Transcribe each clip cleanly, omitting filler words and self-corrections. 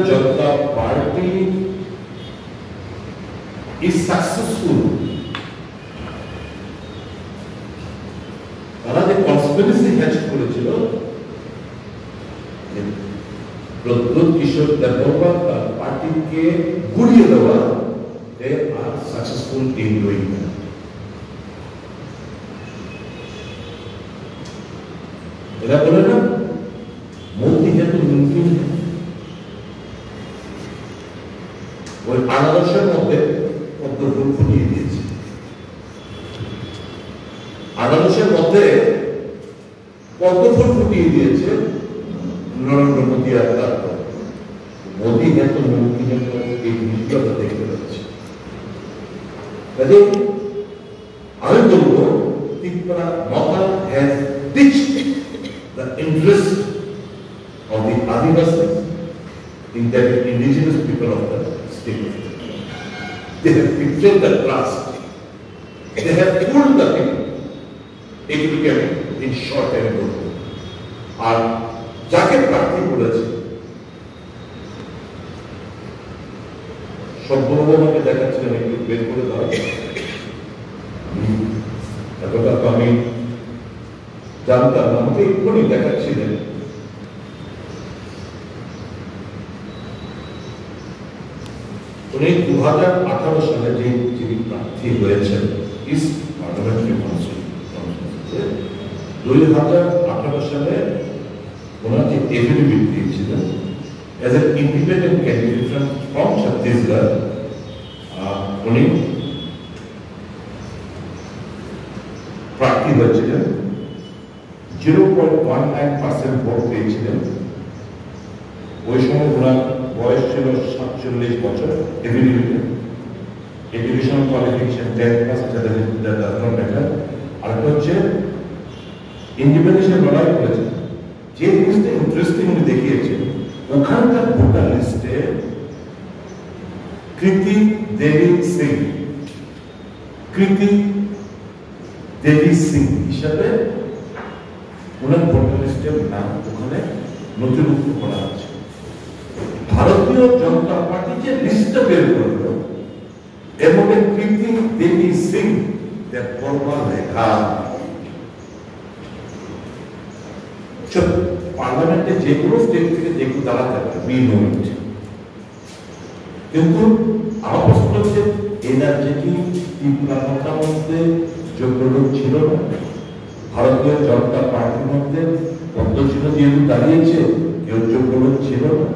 Janata Party is successful. তারা যে conspiracy hatch করেছিল প্রদ্যোৎ কিশোর দেববর্মা তার পার্টিকে গুড়িয়ে দেওয়া, they are successful in doing that. এরা বলে না মোদি হেতু মুমকিন, ওই আনারসের মধ্যে পদ্ম ফুল ফুটিয়ে দিয়েছে। আনারসের মধ্যে পদ্ম ফুল ফুটিয়ে দিয়েছে নরেন্দ্র মোদী আর তার মোদী হেতু মুমকিনের এই ভিডিওটা দেখতে পাচ্ছি। কাজে আমি বলবো ত্রিপুরা নটা has ditched the interest of the Adivasis in the indigenous people of the state. They have betrayed the trust. They have pulled the people. It became in short and good. আর যাকে প্রার্থী বলেছে সভ্যভাবে আমাকে দেখাচ্ছিলেন, একটু বের করে দাও, এতটা তো আমি জানতাম, আমাকে এক্ষুনি দেখাচ্ছিলেন। উনি 2018 সালে যিনি প্রার্থী হয়েছেন ইস্ট পার্লামেন্টারি কনস্টিটিউয়েন্সিতে 2018 সালে ওনার যে এফিডেভিট দিয়েছিলেন as an independent candidate from Chhattisgarh, উনি প্রার্থী হয়েছিলেন, 0.19% ভোট পেয়েছিলেন। ওই সময় ওনার বয়স ছিল 47 বছর। এডুকেশনাল কোয়ালিফিকেশন 10 পাস, আর হচ্ছে ইন্ডিপেন্ডেন্সের লড়াই করেছেন। যে জিনিসটা ইন্টারেস্টিং উনি দেখিয়েছেন, ওখানকার ভোটার লিস্টে কৃতি দেবী সিং হিসাবে ওনার ভোটার লিস্টের নাম ওখানে নথিভুক্ত করা আছে। ভারতীয় জনতা পার্টি যে লিস্টটা বের করল এর মধ্যে কৃতি দেবী সিং দেববর্মা লেখা। পার্লামেন্টে যে কোনো স্টেট থেকে যে কেউ দাঁড়াতে পারে, উই নো ইট। কিন্তু আমার প্রশ্ন হচ্ছে এনার্জেটিক ত্রিপুরার মধ্যে যোগ্য লোক ছিল না। ভারতীয় জনতা পার্টির মধ্যে পদ্মচিহ্ন যেহেতু দাঁড়িয়েছে, কেউ যোগ্য লোক ছিল না।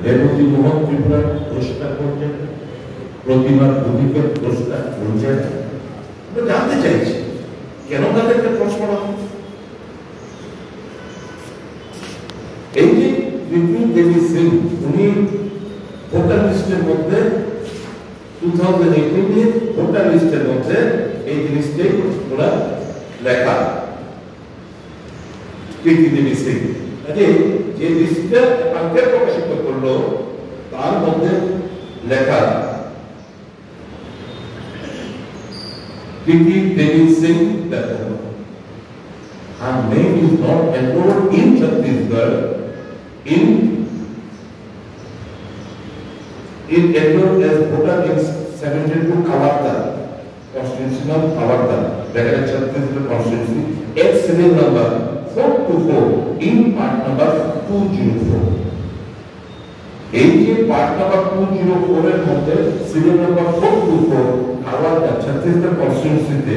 রেবতী মোহন ত্রিপুরার পুরস্কার করছেন, প্রতিমার অধিকের পুরস্কার করছেন। আমরা জানতে চাইছি কেন তাদেরকে প্রশ্ন করা হয়। এই যে কৃতি দেবী সিং, উনি ভোটার লিস্টের মধ্যে 2018 ভোটার লিস্টের মধ্যে এই জিনিসটাই ওরা লেখা, কৃতি দেবী সিং। যে লিস্টটা আগে প্রকাশিত করলো তার মধ্যে লেখা কৃতি দেবী Singh Debbarma. Her name is not enrolled in Chhattisgarh. It enrolled as voter in 72 Kawarta constituency of Kawarta, Deccan Chhattisgarh constituency, at serial number 424 in part number 204. এই যে পার্ট নাম্বার 204 এর মধ্যে সিরিয়াল নাম্বার 424 কাওয়ারটা ছত্তিশগড় কনস্টিটিউয়েন্সিতে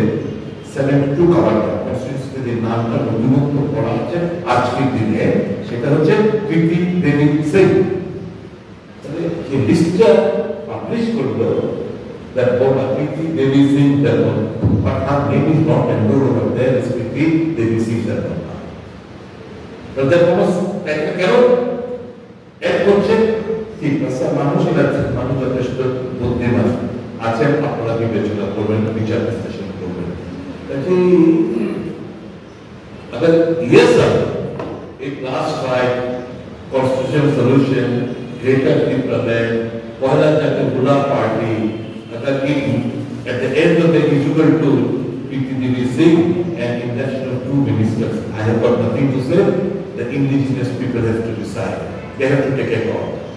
72 কাওয়ারটা কনস্টিটিউয়েন্সিতে যে নামটা নথিভুক্ত করা আছে আজকের দিনে, সেটা হচ্ছে কৃতি দেবী সিং। এই লিস্টটা পাবলিশ করলো that Kৃতি Devi Singh Debbarma, but her name is not enrolled over there as Kৃতি দেবী সিং দেববর্মা। দেববর্মা কেন এক করছে? ঠিক আছে, মানুষ যথেষ্ট বুদ্ধিমান আছেন, আপনারা বিবেচনা করবেন, বিচার বিশ্লেষণ করবেন। अगर ये सब एक last fight constitution solution greater Tripuraland पहला जाके बुला पार्टी अगर at the end of the equal to Kৃti Devi Singh and induction of 2 ministers, I have got nothing to say. The indigenous people have to decide. they have to take a call.